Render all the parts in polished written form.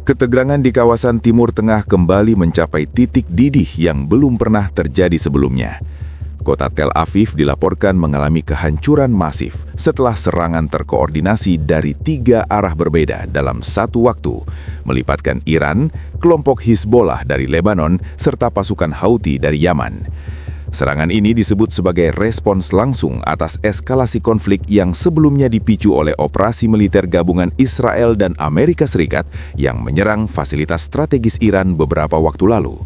Ketegangan di kawasan Timur Tengah kembali mencapai titik didih yang belum pernah terjadi sebelumnya. Kota Tel Aviv dilaporkan mengalami kehancuran masif setelah serangan terkoordinasi dari 3 arah berbeda dalam satu waktu, melibatkan Iran, kelompok Hizbollah dari Lebanon, serta pasukan Houthi dari Yaman. Serangan ini disebut sebagai respons langsung atas eskalasi konflik yang sebelumnya dipicu oleh operasi militer gabungan Israel dan Amerika Serikat yang menyerang fasilitas strategis Iran beberapa waktu lalu.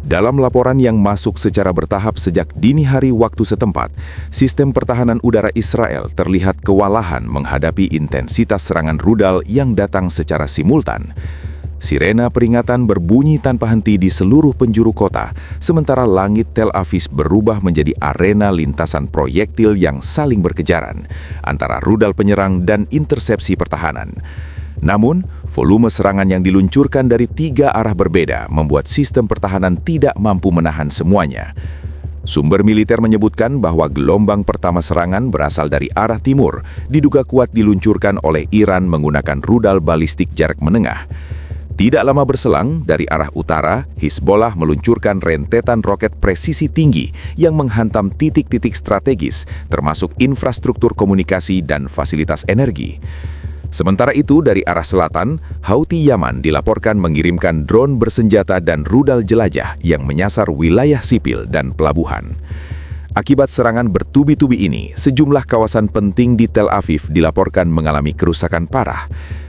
Dalam laporan yang masuk secara bertahap sejak dini hari waktu setempat, sistem pertahanan udara Israel terlihat kewalahan menghadapi intensitas serangan rudal yang datang secara simultan. Sirena peringatan berbunyi tanpa henti di seluruh penjuru kota, sementara langit Tel Aviv berubah menjadi arena lintasan proyektil yang saling berkejaran antara rudal penyerang dan intersepsi pertahanan. Namun, volume serangan yang diluncurkan dari 3 arah berbeda membuat sistem pertahanan tidak mampu menahan semuanya. Sumber militer menyebutkan bahwa gelombang pertama serangan berasal dari arah timur, diduga kuat diluncurkan oleh Iran menggunakan rudal balistik jarak menengah. Tidak lama berselang, dari arah utara, Hizbollah meluncurkan rentetan roket presisi tinggi yang menghantam titik-titik strategis, termasuk infrastruktur komunikasi dan fasilitas energi. Sementara itu, dari arah selatan, Houthi Yaman dilaporkan mengirimkan drone bersenjata dan rudal jelajah yang menyasar wilayah sipil dan pelabuhan. Akibat serangan bertubi-tubi ini, sejumlah kawasan penting di Tel Aviv dilaporkan mengalami kerusakan parah.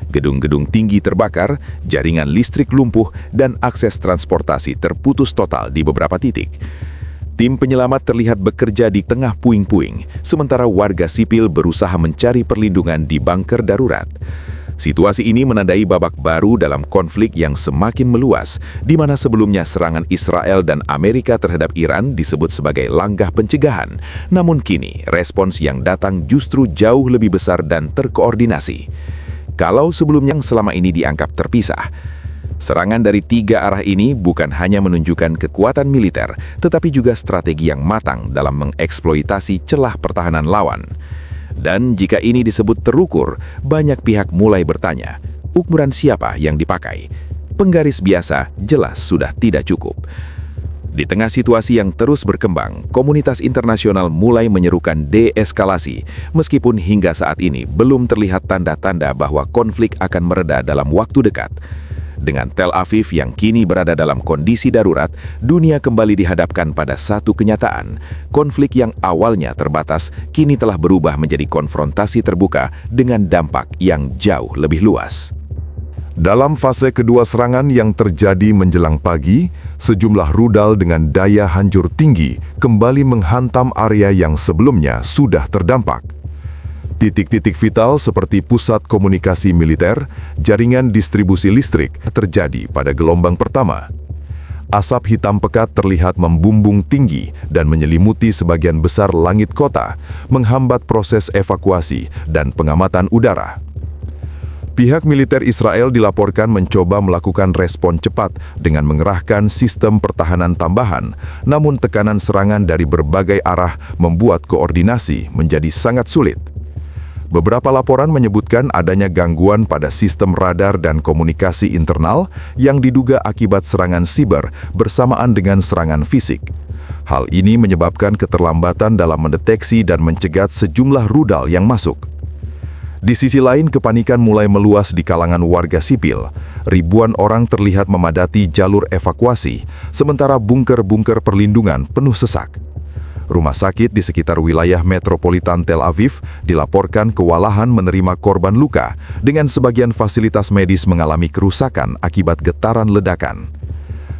Gedung-gedung tinggi terbakar, jaringan listrik lumpuh, dan akses transportasi terputus total di beberapa titik. Tim penyelamat terlihat bekerja di tengah puing-puing, sementara warga sipil berusaha mencari perlindungan di bunker darurat. Situasi ini menandai babak baru dalam konflik yang semakin meluas, di mana sebelumnya serangan Israel dan Amerika terhadap Iran disebut sebagai langkah pencegahan. Namun kini, respons yang datang justru jauh lebih besar dan terkoordinasi. Kalau sebelumnya yang selama ini dianggap terpisah, serangan dari 3 arah ini bukan hanya menunjukkan kekuatan militer, tetapi juga strategi yang matang dalam mengeksploitasi celah pertahanan lawan. Dan jika ini disebut terukur, banyak pihak mulai bertanya, ukuran siapa yang dipakai? Penggaris biasa jelas sudah tidak cukup. Di tengah situasi yang terus berkembang, komunitas internasional mulai menyerukan deeskalasi, meskipun hingga saat ini belum terlihat tanda-tanda bahwa konflik akan mereda dalam waktu dekat. Dengan Tel Aviv yang kini berada dalam kondisi darurat, dunia kembali dihadapkan pada satu kenyataan. Konflik yang awalnya terbatas, kini telah berubah menjadi konfrontasi terbuka dengan dampak yang jauh lebih luas. Dalam fase kedua serangan yang terjadi menjelang pagi, sejumlah rudal dengan daya hancur tinggi kembali menghantam area yang sebelumnya sudah terdampak. Titik-titik vital seperti pusat komunikasi militer, jaringan distribusi listrik terjadi pada gelombang pertama. Asap hitam pekat terlihat membumbung tinggi dan menyelimuti sebagian besar langit kota, menghambat proses evakuasi dan pengamatan udara. Pihak militer Israel dilaporkan mencoba melakukan respon cepat dengan mengerahkan sistem pertahanan tambahan, namun tekanan serangan dari berbagai arah membuat koordinasi menjadi sangat sulit. Beberapa laporan menyebutkan adanya gangguan pada sistem radar dan komunikasi internal yang diduga akibat serangan siber bersamaan dengan serangan fisik. Hal ini menyebabkan keterlambatan dalam mendeteksi dan mencegat sejumlah rudal yang masuk. Di sisi lain, kepanikan mulai meluas di kalangan warga sipil. Ribuan orang terlihat memadati jalur evakuasi, sementara bunker-bunker perlindungan penuh sesak. Rumah sakit di sekitar wilayah metropolitan Tel Aviv dilaporkan kewalahan menerima korban luka, dengan sebagian fasilitas medis mengalami kerusakan akibat getaran ledakan.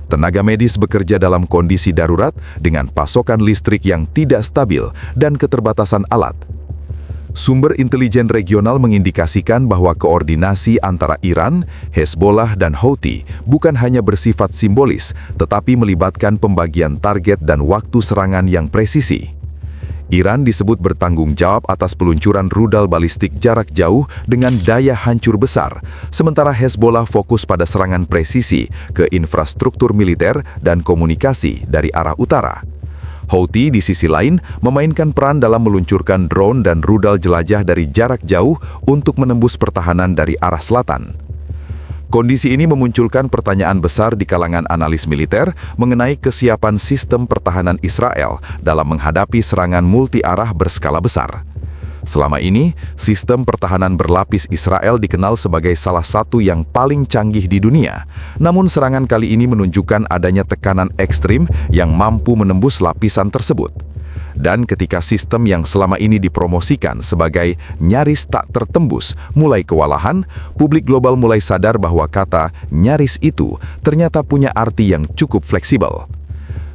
Tenaga medis bekerja dalam kondisi darurat dengan pasokan listrik yang tidak stabil dan keterbatasan alat. Sumber intelijen regional mengindikasikan bahwa koordinasi antara Iran, Hezbollah, dan Houthi bukan hanya bersifat simbolis, tetapi melibatkan pembagian target dan waktu serangan yang presisi. Iran disebut bertanggung jawab atas peluncuran rudal balistik jarak jauh dengan daya hancur besar, sementara Hezbollah fokus pada serangan presisi ke infrastruktur militer dan komunikasi dari arah utara. Houthi di sisi lain memainkan peran dalam meluncurkan drone dan rudal jelajah dari jarak jauh untuk menembus pertahanan dari arah selatan. Kondisi ini memunculkan pertanyaan besar di kalangan analis militer mengenai kesiapan sistem pertahanan Israel dalam menghadapi serangan multi-arah berskala besar. Selama ini, sistem pertahanan berlapis Israel dikenal sebagai salah satu yang paling canggih di dunia. Namun serangan kali ini menunjukkan adanya tekanan ekstrim yang mampu menembus lapisan tersebut. Dan ketika sistem yang selama ini dipromosikan sebagai nyaris tak tertembus mulai kewalahan, publik global mulai sadar bahwa kata nyaris itu ternyata punya arti yang cukup fleksibel.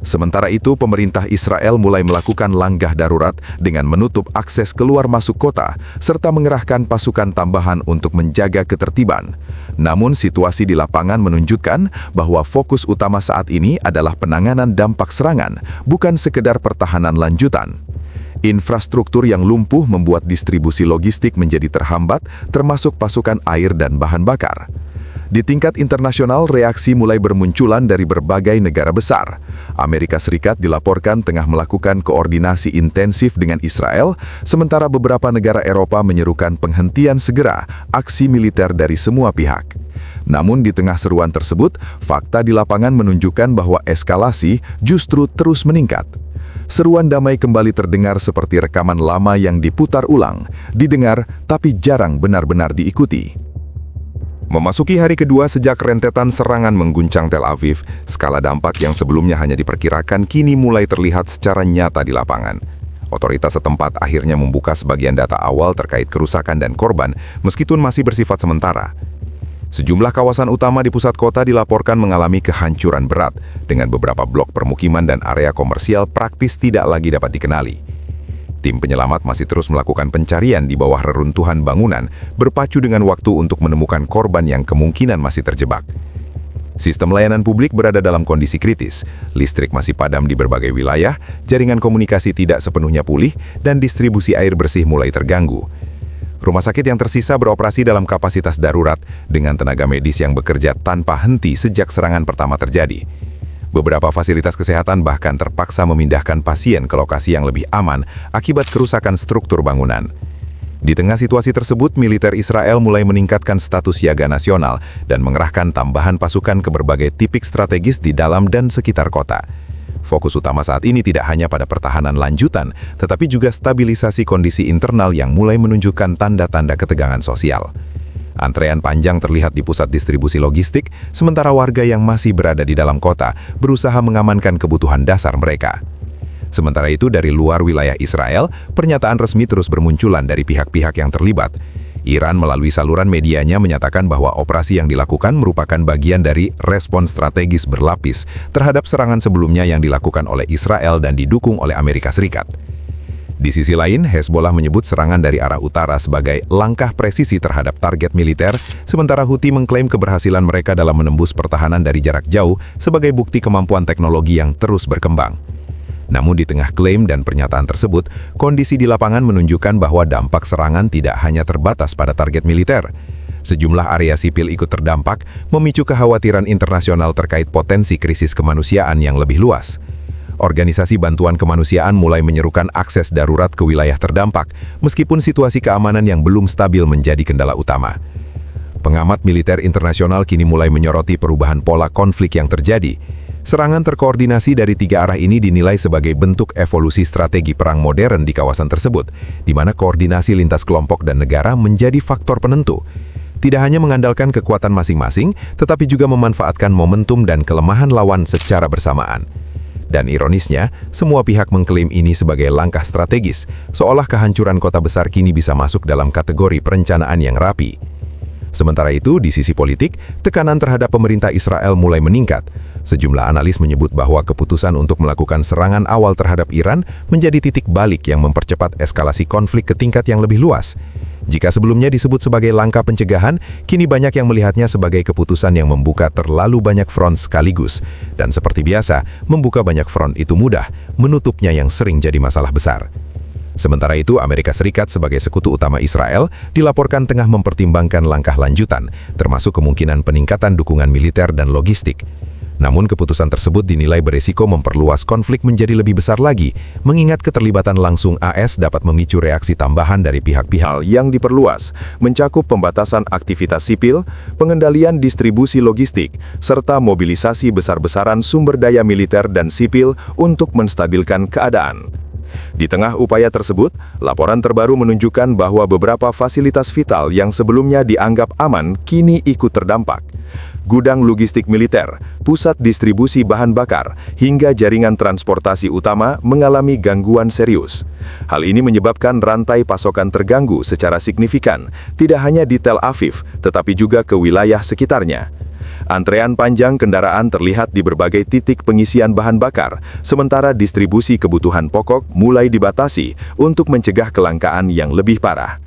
Sementara itu, pemerintah Israel mulai melakukan langkah darurat dengan menutup akses keluar masuk kota, serta mengerahkan pasukan tambahan untuk menjaga ketertiban. Namun, situasi di lapangan menunjukkan bahwa fokus utama saat ini adalah penanganan dampak serangan, bukan sekedar pertahanan lanjutan. Infrastruktur yang lumpuh membuat distribusi logistik menjadi terhambat, termasuk pasukan air dan bahan bakar. Di tingkat internasional, reaksi mulai bermunculan dari berbagai negara besar. Amerika Serikat dilaporkan tengah melakukan koordinasi intensif dengan Israel, sementara beberapa negara Eropa menyerukan penghentian segera aksi militer dari semua pihak. Namun di tengah seruan tersebut, fakta di lapangan menunjukkan bahwa eskalasi justru terus meningkat. Seruan damai kembali terdengar seperti rekaman lama yang diputar ulang, didengar tapi jarang benar-benar diikuti. Memasuki hari kedua sejak rentetan serangan mengguncang Tel Aviv, skala dampak yang sebelumnya hanya diperkirakan kini mulai terlihat secara nyata di lapangan. Otoritas setempat akhirnya membuka sebagian data awal terkait kerusakan dan korban, meskipun masih bersifat sementara. Sejumlah kawasan utama di pusat kota dilaporkan mengalami kehancuran berat, dengan beberapa blok permukiman dan area komersial praktis tidak lagi dapat dikenali. Tim penyelamat masih terus melakukan pencarian di bawah reruntuhan bangunan, berpacu dengan waktu untuk menemukan korban yang kemungkinan masih terjebak. Sistem layanan publik berada dalam kondisi kritis, listrik masih padam di berbagai wilayah, jaringan komunikasi tidak sepenuhnya pulih, dan distribusi air bersih mulai terganggu. Rumah sakit yang tersisa beroperasi dalam kapasitas darurat, dengan tenaga medis yang bekerja tanpa henti sejak serangan pertama terjadi. Beberapa fasilitas kesehatan bahkan terpaksa memindahkan pasien ke lokasi yang lebih aman akibat kerusakan struktur bangunan. Di tengah situasi tersebut, militer Israel mulai meningkatkan status siaga nasional dan mengerahkan tambahan pasukan ke berbagai titik strategis di dalam dan sekitar kota. Fokus utama saat ini tidak hanya pada pertahanan lanjutan, tetapi juga stabilisasi kondisi internal yang mulai menunjukkan tanda-tanda ketegangan sosial. Antrean panjang terlihat di pusat distribusi logistik, sementara warga yang masih berada di dalam kota berusaha mengamankan kebutuhan dasar mereka. Sementara itu, dari luar wilayah Israel, pernyataan resmi terus bermunculan dari pihak-pihak yang terlibat. Iran melalui saluran medianya menyatakan bahwa operasi yang dilakukan merupakan bagian dari respon strategis berlapis terhadap serangan sebelumnya yang dilakukan oleh Israel dan didukung oleh Amerika Serikat. Di sisi lain, Hezbollah menyebut serangan dari arah utara sebagai langkah presisi terhadap target militer, sementara Houthi mengklaim keberhasilan mereka dalam menembus pertahanan dari jarak jauh sebagai bukti kemampuan teknologi yang terus berkembang. Namun di tengah klaim dan pernyataan tersebut, kondisi di lapangan menunjukkan bahwa dampak serangan tidak hanya terbatas pada target militer. Sejumlah area sipil ikut terdampak, memicu kekhawatiran internasional terkait potensi krisis kemanusiaan yang lebih luas. Organisasi bantuan kemanusiaan mulai menyerukan akses darurat ke wilayah terdampak, meskipun situasi keamanan yang belum stabil menjadi kendala utama. Pengamat militer internasional kini mulai menyoroti perubahan pola konflik yang terjadi. Serangan terkoordinasi dari tiga arah ini dinilai sebagai bentuk evolusi strategi perang modern di kawasan tersebut, di mana koordinasi lintas kelompok dan negara menjadi faktor penentu. Tidak hanya mengandalkan kekuatan masing-masing, tetapi juga memanfaatkan momentum dan kelemahan lawan secara bersamaan. Dan ironisnya, semua pihak mengklaim ini sebagai langkah strategis, seolah kehancuran kota besar kini bisa masuk dalam kategori perencanaan yang rapi. Sementara itu, di sisi politik, tekanan terhadap pemerintah Israel mulai meningkat. Sejumlah analis menyebut bahwa keputusan untuk melakukan serangan awal terhadap Iran menjadi titik balik yang mempercepat eskalasi konflik ke tingkat yang lebih luas. Jika sebelumnya disebut sebagai langkah pencegahan, kini banyak yang melihatnya sebagai keputusan yang membuka terlalu banyak front sekaligus. Dan seperti biasa, membuka banyak front itu mudah, menutupnya yang sering jadi masalah besar. Sementara itu, Amerika Serikat sebagai sekutu utama Israel dilaporkan tengah mempertimbangkan langkah lanjutan, termasuk kemungkinan peningkatan dukungan militer dan logistik. Namun keputusan tersebut dinilai beresiko memperluas konflik menjadi lebih besar lagi, mengingat keterlibatan langsung AS dapat memicu reaksi tambahan dari pihak-pihak. Hal yang diperluas mencakup pembatasan aktivitas sipil, pengendalian distribusi logistik, serta mobilisasi besar-besaran sumber daya militer dan sipil untuk menstabilkan keadaan. Di tengah upaya tersebut, laporan terbaru menunjukkan bahwa beberapa fasilitas vital yang sebelumnya dianggap aman kini ikut terdampak. Gudang logistik militer, pusat distribusi bahan bakar, hingga jaringan transportasi utama mengalami gangguan serius. Hal ini menyebabkan rantai pasokan terganggu secara signifikan, tidak hanya di Tel Aviv, tetapi juga ke wilayah sekitarnya. Antrean panjang kendaraan terlihat di berbagai titik pengisian bahan bakar, sementara distribusi kebutuhan pokok mulai dibatasi untuk mencegah kelangkaan yang lebih parah.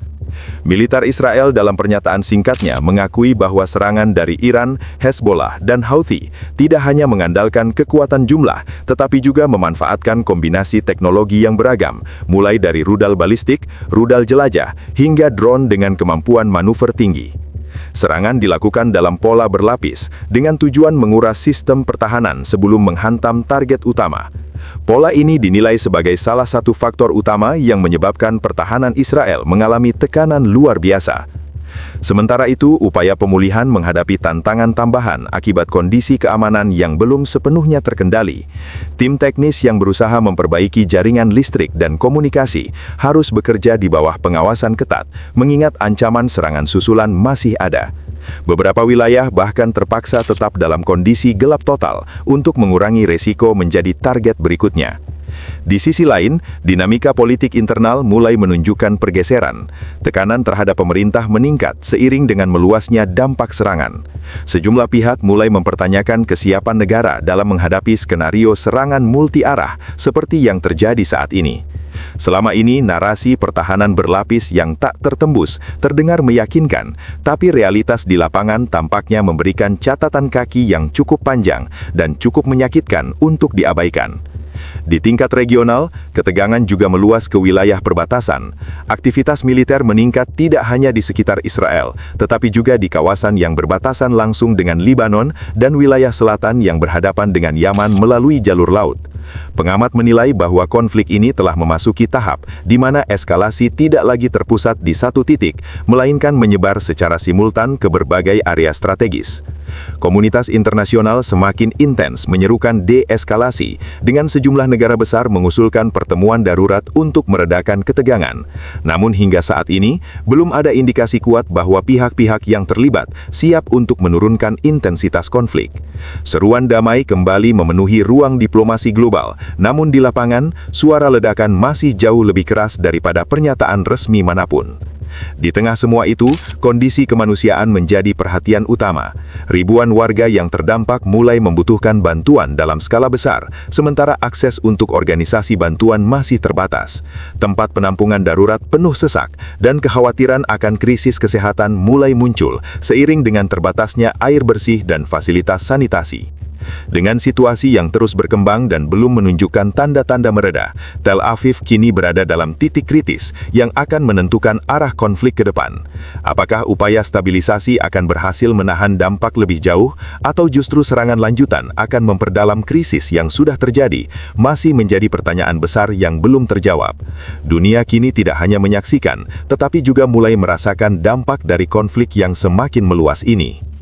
Militer Israel dalam pernyataan singkatnya mengakui bahwa serangan dari Iran, Hezbollah, dan Houthi tidak hanya mengandalkan kekuatan jumlah, tetapi juga memanfaatkan kombinasi teknologi yang beragam, mulai dari rudal balistik, rudal jelajah, hingga drone dengan kemampuan manuver tinggi. Serangan dilakukan dalam pola berlapis, dengan tujuan menguras sistem pertahanan sebelum menghantam target utama. Pola ini dinilai sebagai salah satu faktor utama yang menyebabkan pertahanan Israel mengalami tekanan luar biasa. Sementara itu, upaya pemulihan menghadapi tantangan tambahan akibat kondisi keamanan yang belum sepenuhnya terkendali. Tim teknis yang berusaha memperbaiki jaringan listrik dan komunikasi harus bekerja di bawah pengawasan ketat, mengingat ancaman serangan susulan masih ada. Beberapa wilayah bahkan terpaksa tetap dalam kondisi gelap total untuk mengurangi resiko menjadi target berikutnya. Di sisi lain, dinamika politik internal mulai menunjukkan pergeseran. Tekanan terhadap pemerintah meningkat seiring dengan meluasnya dampak serangan. Sejumlah pihak mulai mempertanyakan kesiapan negara dalam menghadapi skenario serangan multi-arah seperti yang terjadi saat ini. Selama ini, narasi pertahanan berlapis yang tak tertembus terdengar meyakinkan, tapi realitas di lapangan tampaknya memberikan catatan kaki yang cukup panjang dan cukup menyakitkan untuk diabaikan. Di tingkat regional, ketegangan juga meluas ke wilayah perbatasan. Aktivitas militer meningkat tidak hanya di sekitar Israel, tetapi juga di kawasan yang berbatasan langsung dengan Libanon dan wilayah selatan yang berhadapan dengan Yaman melalui jalur laut. Pengamat menilai bahwa konflik ini telah memasuki tahap di mana eskalasi tidak lagi terpusat di satu titik, melainkan menyebar secara simultan ke berbagai area strategis. Komunitas internasional semakin intens menyerukan deeskalasi, dengan sejumlah negara besar mengusulkan pertemuan darurat untuk meredakan ketegangan. Namun hingga saat ini, belum ada indikasi kuat bahwa pihak-pihak yang terlibat siap untuk menurunkan intensitas konflik. Seruan damai kembali memenuhi ruang diplomasi global, namun di lapangan, suara ledakan masih jauh lebih keras daripada pernyataan resmi manapun. Di tengah semua itu, kondisi kemanusiaan menjadi perhatian utama. Ribuan warga yang terdampak mulai membutuhkan bantuan dalam skala besar, sementara akses untuk organisasi bantuan masih terbatas. Tempat penampungan darurat penuh sesak, dan kekhawatiran akan krisis kesehatan mulai muncul, seiring dengan terbatasnya air bersih dan fasilitas sanitasi. Dengan situasi yang terus berkembang dan belum menunjukkan tanda-tanda mereda, Tel Aviv kini berada dalam titik kritis yang akan menentukan arah konflik ke depan. Apakah upaya stabilisasi akan berhasil menahan dampak lebih jauh, atau justru serangan lanjutan akan memperdalam krisis yang sudah terjadi, masih menjadi pertanyaan besar yang belum terjawab. Dunia kini tidak hanya menyaksikan, tetapi juga mulai merasakan dampak dari konflik yang semakin meluas ini.